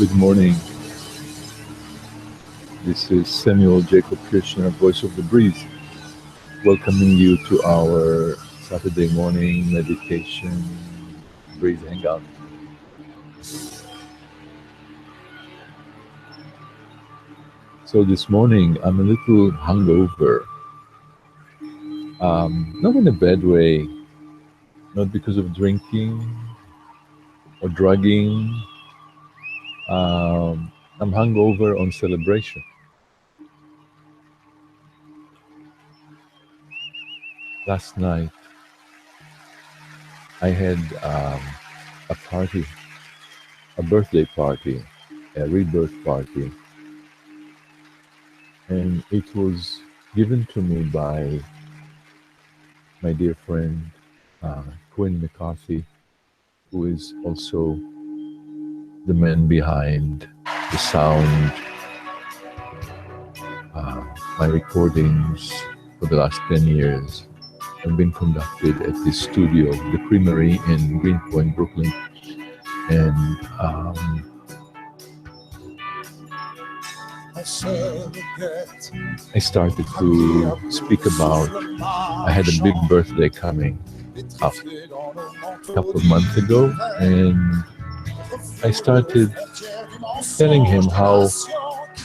Good morning. This is Samuel Jacob Kirchner, voice of the Breeze, welcoming you to our Saturday morning meditation Breeze Hangout. So this morning I'm a little hungover, not in a bad way, not because of drinking or drugging. I'm hungover on celebration. Last night I had a party, a birthday party, a rebirth party, and it was given to me by my dear friend Quinn McCarthy, who is also the man behind the sound, my recordings for the last 10 years have been conducted at this studio, the Creamery in Greenpoint, Brooklyn. And I started to speak about, I had a big birthday coming up a couple of months ago, and I started telling him how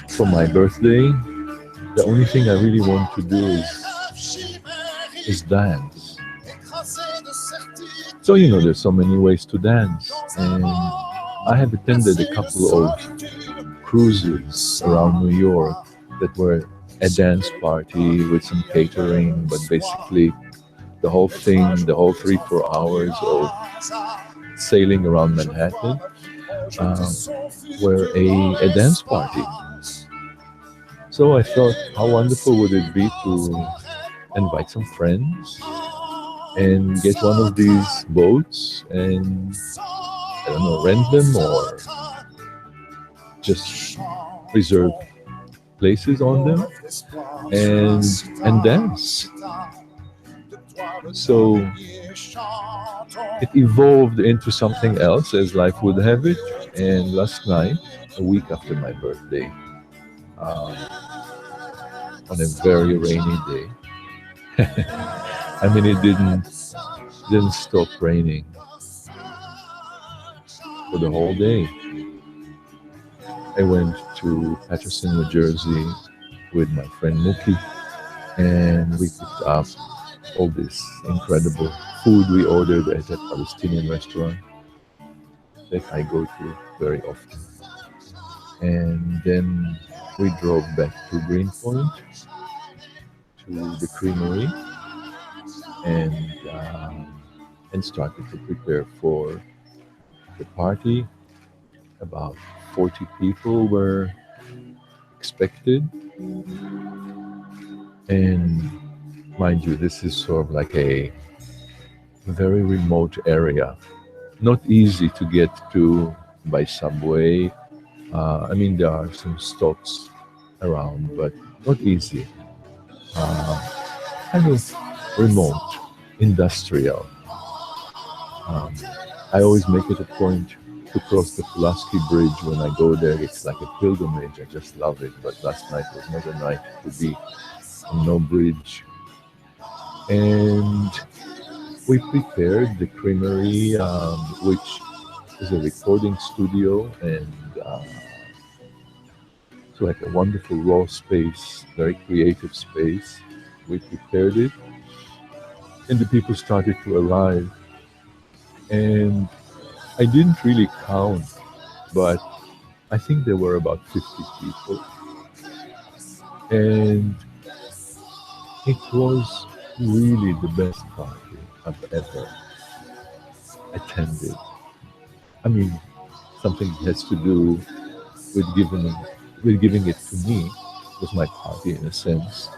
for my birthday, the only thing I really want to do is dance. So, there's so many ways to dance, and I have attended a couple of cruises around New York that were a dance party with some catering, but basically the whole thing, the whole 3-4 hours of sailing around Manhattan were a dance party. So I thought, how wonderful would it be to invite some friends and get one of these boats and, I don't know, rent them or just reserve places on them and dance. So it evolved into something else, as life would have it. And last night, a week after my birthday, on a very rainy day, I mean, it didn't stop raining for the whole day. I went to Paterson, New Jersey with my friend Mookie, and we picked up all this incredible food we ordered at a Palestinian restaurant that I go to very often. And then we drove back to Greenpoint, to the Creamery, and started to prepare for the party. About 40 people were expected, and mind you, this is sort of like a very remote area, not easy to get to by subway. I mean, there are some stops around, but not easy. Kind of remote, industrial. I always make it a point to cross the Pulaski Bridge when I go there. It's like a pilgrimage. I just love it. But last night was not a night to be on no bridge. And we prepared the Creamery, which is a recording studio, and it's like a wonderful raw space, very creative space. We prepared it, and the people started to arrive. And I didn't really count, but I think there were about 50 people. And it was really the best party I've ever attended. I mean, something has to do with giving it to me. It was my party in a sense.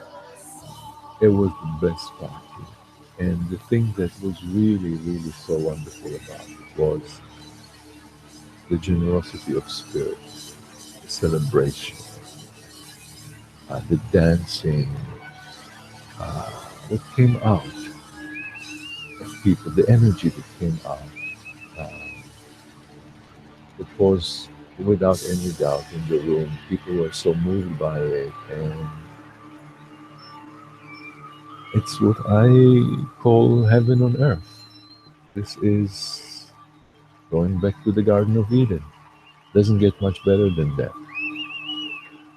It was the best party. And the thing that was really, really so wonderful about it was the generosity of spirit, the celebration, the dancing, what came out of people, the energy that came out. It was without any doubt in the room. People were so moved by it, and it's what I call heaven on earth. This is going back to the Garden of Eden. Doesn't get much better than that.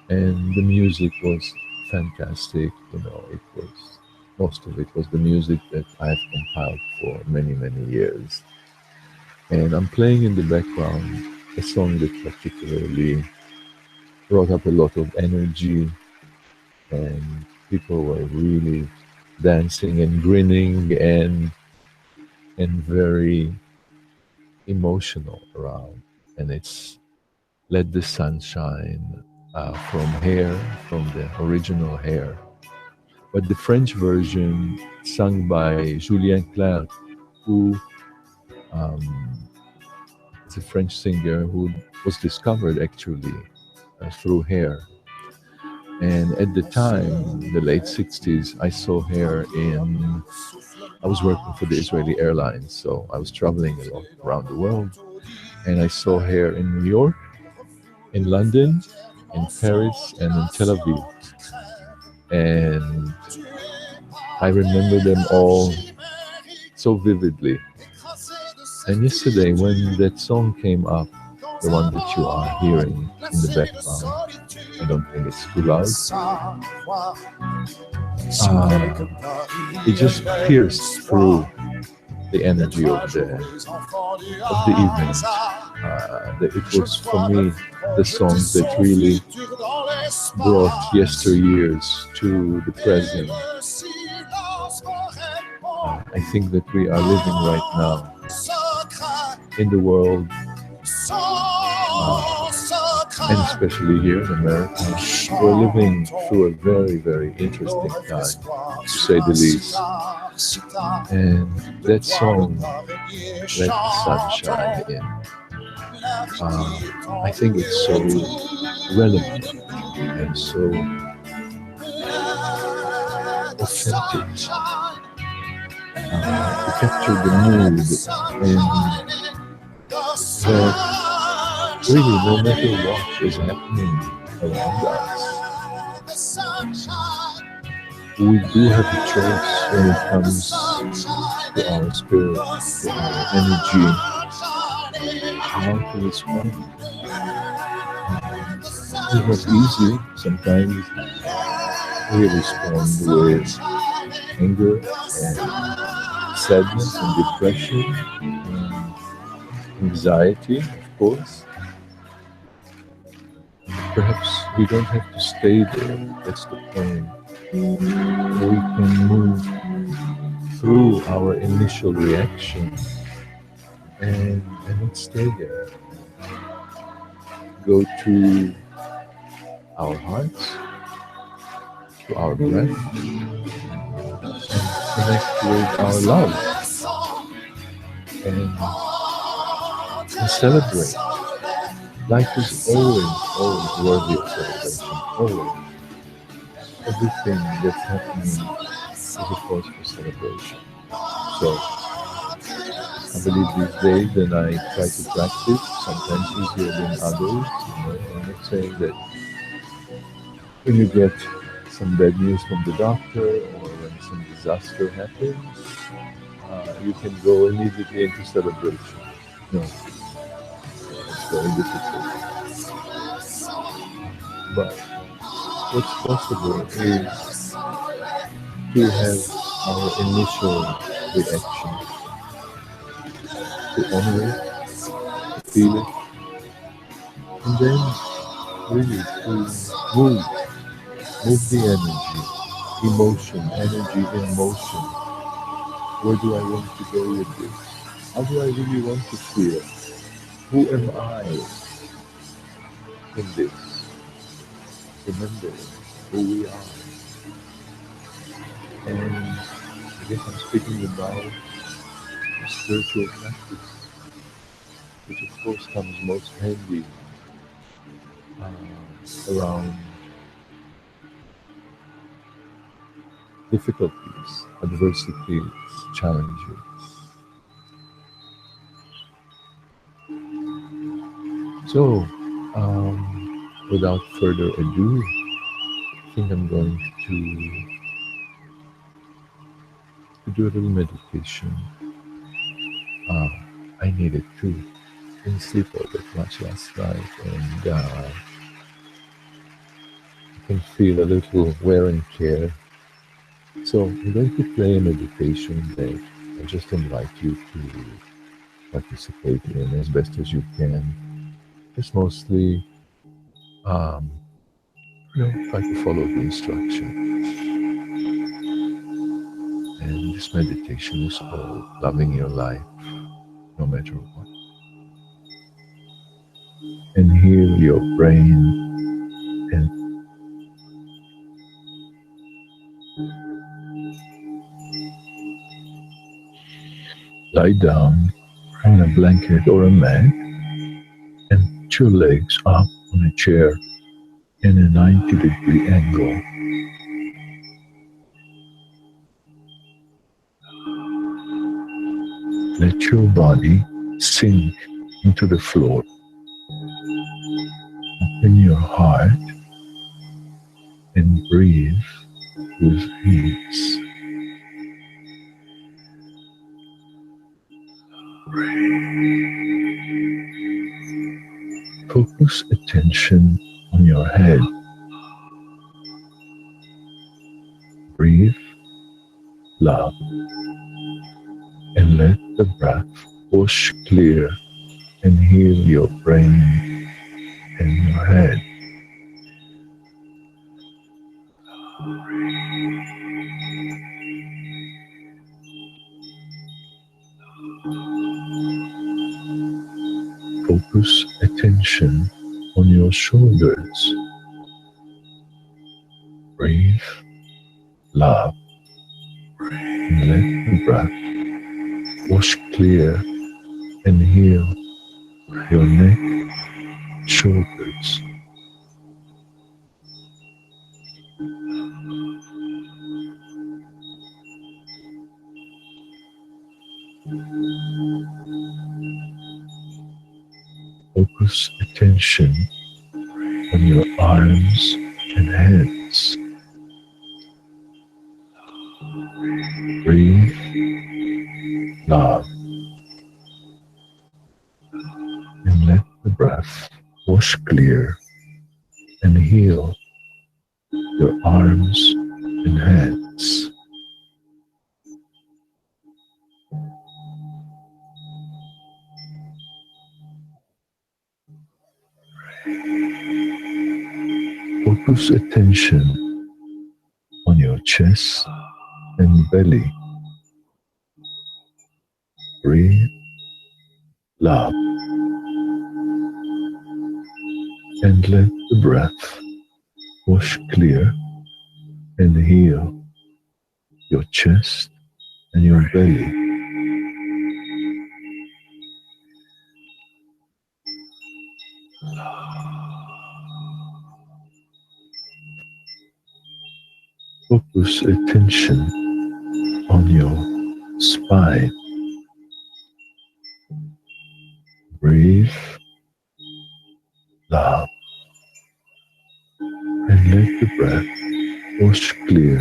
And the music was fantastic. It was most of it was the music that I've compiled for many, many years. And I'm playing in the background a song that particularly brought up a lot of energy, and people were really dancing and grinning and very emotional around. And it's Let the Sun Shine, from Hair, from the original Hair. But the French version, sung by Julien Clerc, who um, is a French singer who was discovered actually through Hair. And at the time, the late 60s, I saw Hair I was working for the Israeli Airlines, so I was traveling a lot around the world. And I saw Hair in New York, in London, in Paris, and in Tel Aviv. And I remember them all so vividly. And yesterday, when that song came up, the one that you are hearing in the background, I don't think it's too loud. It just pierced through the energy of the evening. It was for me the song that really brought yesteryears to the present. I think that we are living right now in the world, and especially here in America, we're living through a very, very interesting time, to say the least. And that song, Let the Sun Shine In, I think it's so relevant and so authentic to capture the mood, and that really, no matter what is happening around us, we do have a choice when it comes to our spirit, to our energy, how to respond. It's not easy. Sometimes we respond with anger and sadness and depression and anxiety, of course. Perhaps we don't have to stay there. That's the point. We can move through our initial reaction and not stay there. Go to our hearts, to our breath, connect with our love, and celebrate. Life is always, always worthy of celebration. Always. Everything that's happening is a cause for celebration. So I believe these days, and I try to practice, sometimes easier than others. I'm not saying that when you get some bad news from the doctor or when some disaster happens, you can go immediately into celebration. No, it's very difficult. But what's possible is to have our initial reaction, to honor it, to feel it, and then really to move the energy in motion. Where do I want to go with this? How do I really want to feel? Who am I in this? Remember who we are. And I guess I'm speaking about spiritual practice, which of course comes most handy around difficulties, adversities, challenges. So Without further ado, I think I'm going to do a little meditation. Uh, I needed to. Didn't sleep all that much last night, and I can feel a little wear and tear. So I'm going to play a meditation that I just invite you to participate in as best as you can. Just mostly, um, try to follow the instruction. And this meditation is called Loving Your Life, no matter what. And heal your brain and lie down on a blanket or a mat and put your legs up on a chair in a 90-degree angle. Let your body sink into the floor. Open your heart and breathe with ease. Focus attention on your head. Breathe, love, and let the breath wash clear and heal your brain and your head. Focus attention on your shoulders. Breathe, love, and let the breath wash clear and heal your neck, shoulders. Focus attention on your arms and hands. Breathe, love, and let the breath wash clear and heal your arms and hands. Focus attention on your chest and belly. Breathe, love, and let the breath wash clear and heal your chest and your belly. Focus attention on your spine. Breathe, love, and let the breath wash clear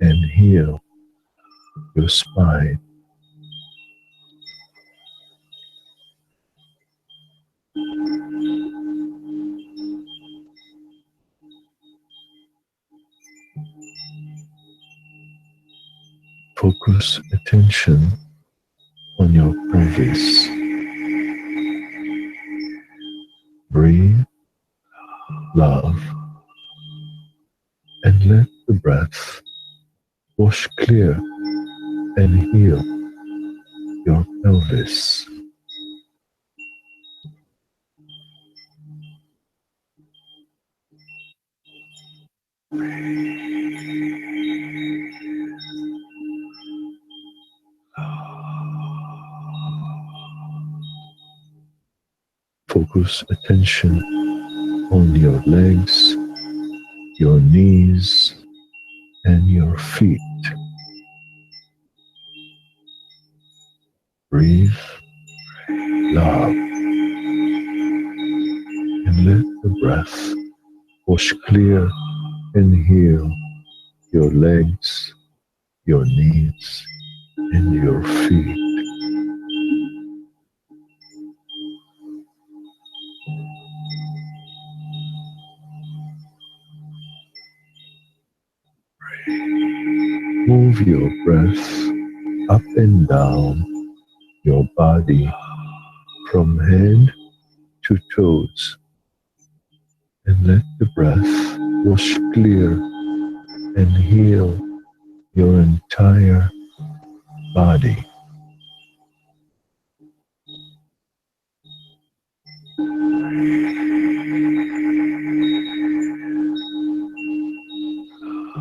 and heal your spine. Focus attention on your pelvis. Breathe, love, and let the breath wash clear and heal your pelvis. Focus attention on your legs, your knees, and your feet. Breathe, love, breath wash clear and heal your legs, your knees, and your feet. Move your breath up and down your body from head to toes and let the breath wash clear and heal your entire body.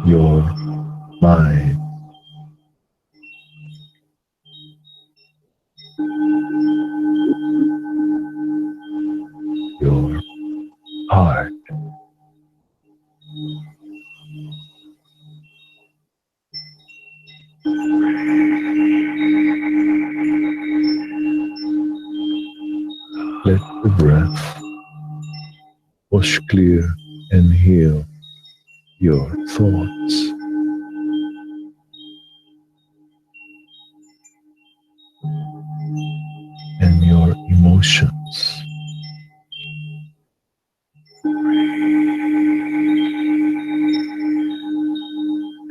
Your mind, your heart, let the breath wash clear and heal your thoughts and your emotions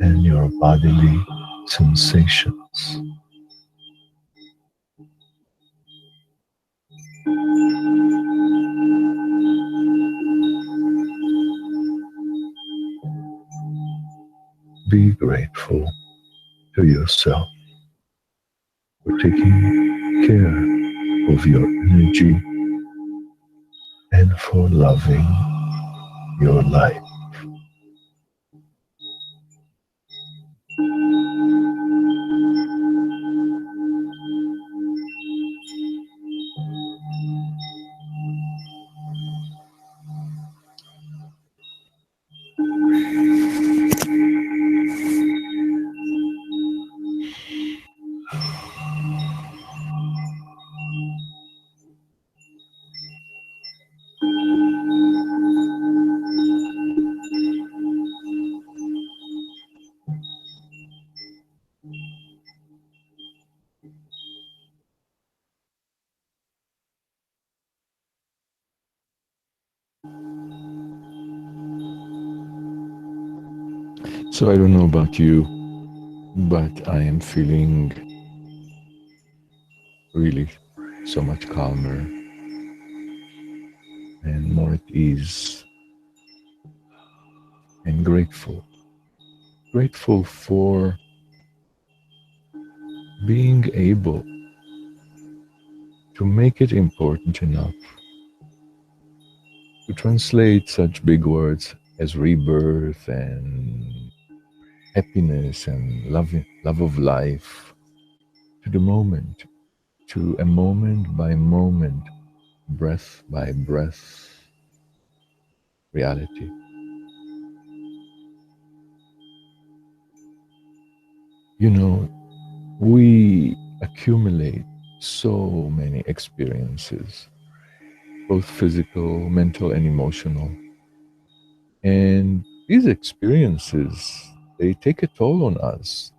and your bodily sensations. Be grateful to yourself for taking care of your energy and for loving your life. So I don't know about you, but I am feeling really so much calmer and more at ease and grateful. Grateful for being able to make it important enough to translate such big words as rebirth and happiness and love of life to the moment, to a moment by moment, breath by breath reality. You know, we accumulate so many experiences, both physical, mental, and emotional. And these experiences, they take a toll on us.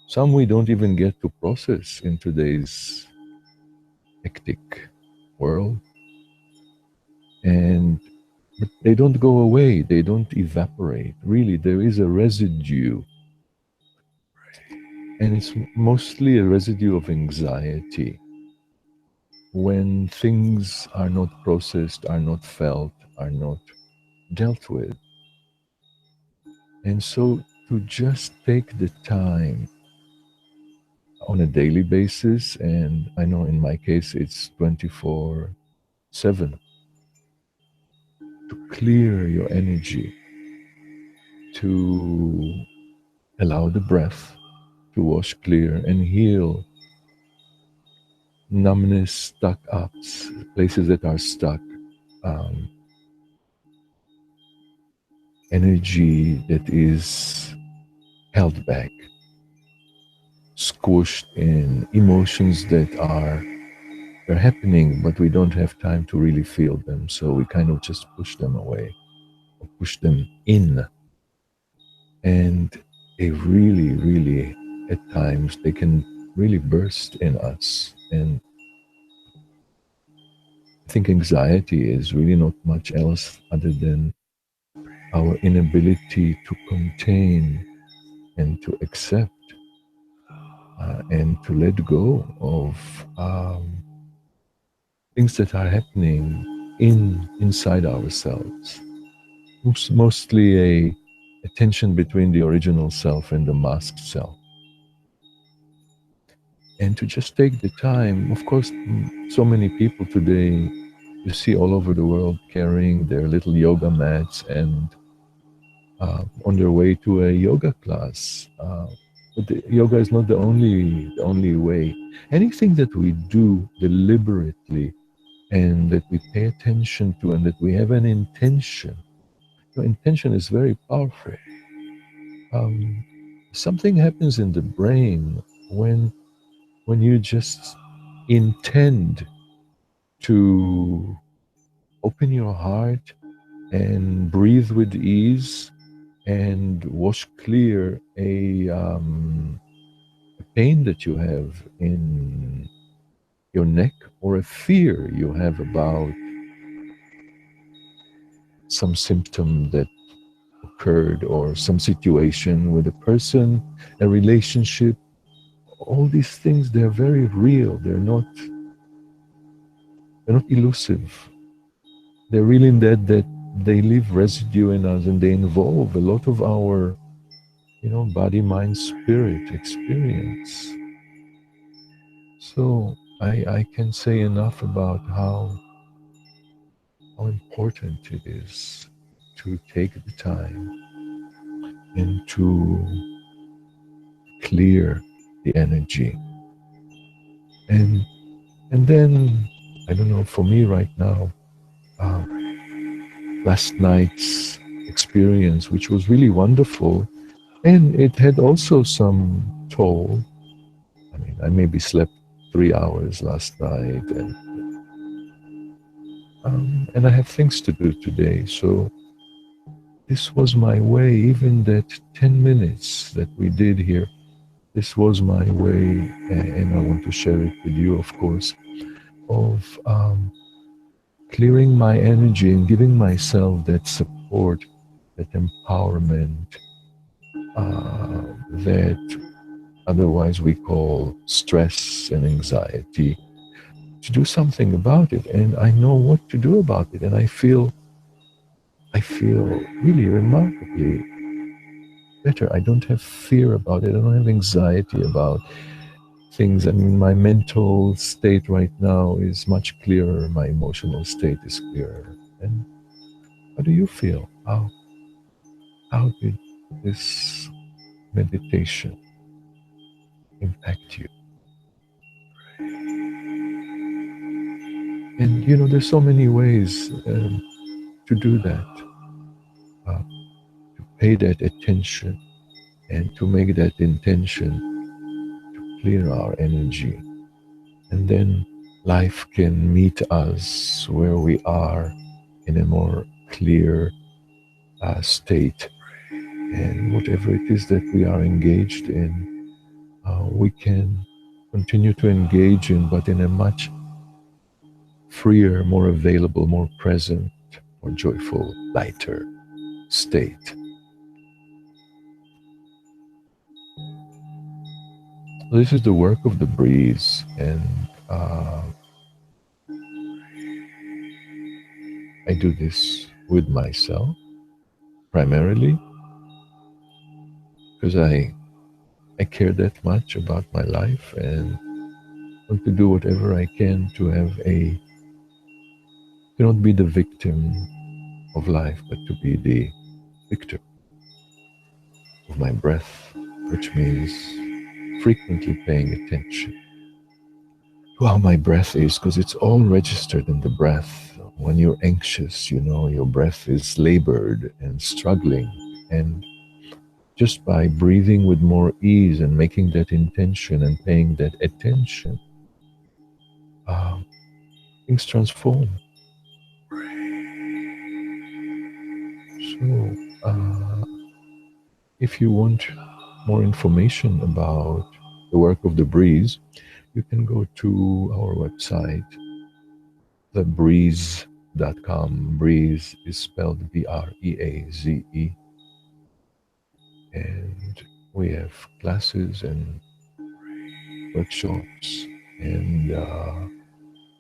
Some we don't even get to process in today's hectic world. And but they don't go away, they don't evaporate. Really, there is a residue. And it's mostly a residue of anxiety. When things are not processed, are not felt, are not dealt with. And so to just take the time on a daily basis, and I know in my case it's 24/7, to clear your energy, to allow the breath to wash clear and heal numbness, stuck ups, places that are stuck, um, energy that is held back, squished in emotions that are they're happening, but we don't have time to really feel them. So we kind of just push them away or push them in. And they really, really, at times, they can really burst in us. And I think anxiety is really not much else other than our inability to contain and to accept and to let go of things that are happening inside ourselves. It's mostly a tension between the original self and the masked self. And to just take the time, of course, so many people today you see all over the world carrying their little yoga mats and on their way to a yoga class. But yoga is not the only way. Anything that we do deliberately and that we pay attention to and that we have an intention. Intention is very powerful. Um, Something happens in the brain when you just intend to open your heart and breathe with ease and wash clear a pain that you have in your neck or a fear you have about some symptom that occurred or some situation with a person, a relationship. All these things, they're very real. They're not elusive. They're really in that they leave residue in us and they involve a lot of our, body, mind, spirit experience. So I can say enough about how important it is to take the time and to clear the energy. And and then I don't know, for me right now, last night's experience, which was really wonderful, and it had also some toll. I mean, I maybe slept 3 hours last night, and I have things to do today. So this was my way, even that 10 minutes that we did here, this was my way, and I want to share it with you, of course, of clearing my energy and giving myself that support, that empowerment that otherwise we call stress and anxiety, to do something about it. And I know what to do about it. And I feel really remarkably better. I don't have fear about it. I don't have anxiety about things. I mean, my mental state right now is much clearer. My emotional state is clearer. And how do you feel? How did this meditation impact you? And there's so many ways to do that, to pay that attention and to make that intention to clear our energy. And then life can meet us where we are in a more clear state. And whatever it is that we are engaged in, we can continue to engage in, but in a much freer, more available, more present, more joyful, lighter state. This is the work of the breeze, and I do this with myself primarily because I care that much about my life and want to do whatever I can to not be the victim of life, but to be the victor of my breath, which means frequently paying attention to how my breath is, because it's all registered in the breath. When you're anxious, your breath is labored and struggling. And just by breathing with more ease and making that intention and paying that attention, things transform. So, if you want more information about the work of the Breeze, you can go to our website, thebreeze.com. Breeze is spelled Breaze. And we have classes and workshops and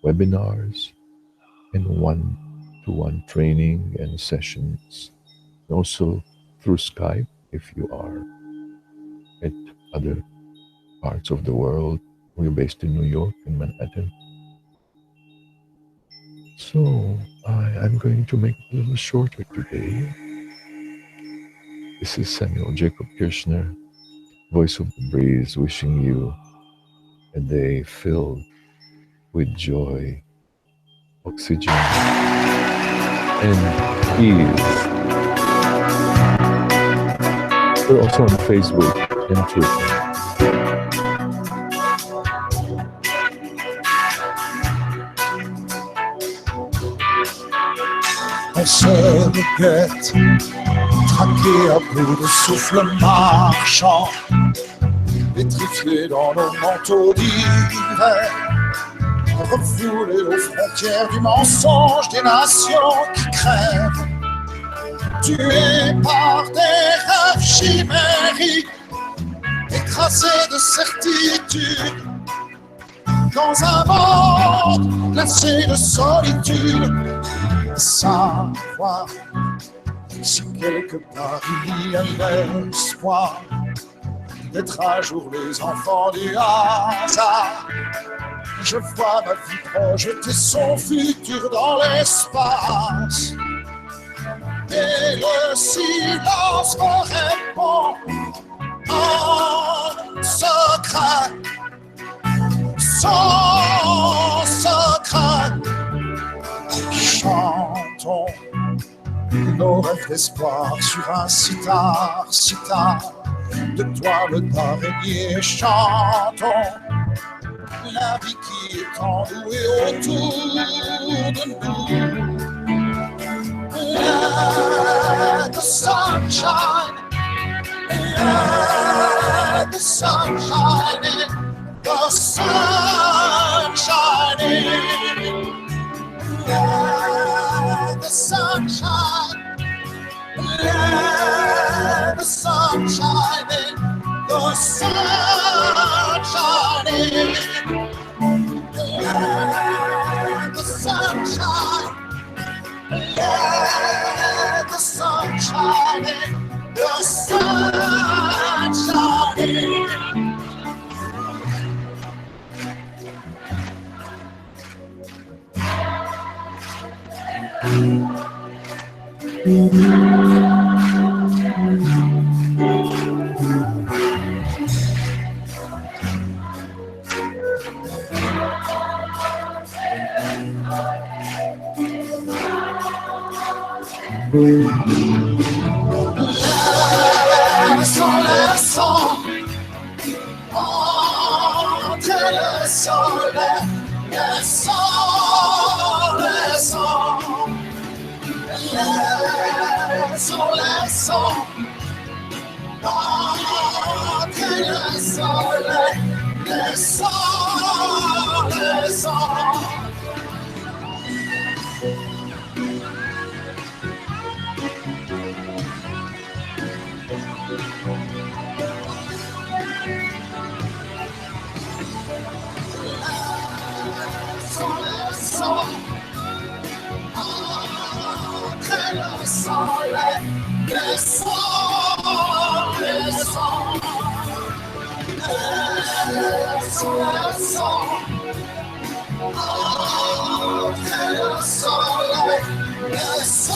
webinars and one-to-one training and sessions. Also through Skype if you are at other parts of the world. We're based in New York, in Manhattan. So I'm going to make it a little shorter today. This is Samuel Jacob Kirshner, voice of the Breeze, wishing you a day filled with joy, oxygen, and ease. We're also on Facebook and Twitter. On se guette, traqué à bout de souffle marchand, pétrifié dans nos manteaux d'hiver, refoulé aux frontières du mensonge des nations qui crèvent, tués par des rêves chimériques, écrasés de certitude, dans un monde glacé de solitude. Savoir si quelque part il y a l'espoir d'être un jour les enfants du hasard. Je vois ma vie projeter son futur dans l'espace et le silence me répond en secret, sans secret. Chantons nos rêves d'espoir sur un sitar, de toile d'araignée. Chantons la vie qui est enrouée autour de nous. Let the sunshine, let the sunshine in, the sunshine in. Let the sunshine, let the sunshine in, the sunshine in. Let the sunshine, let the sunshine in, the sunshine in. Yes,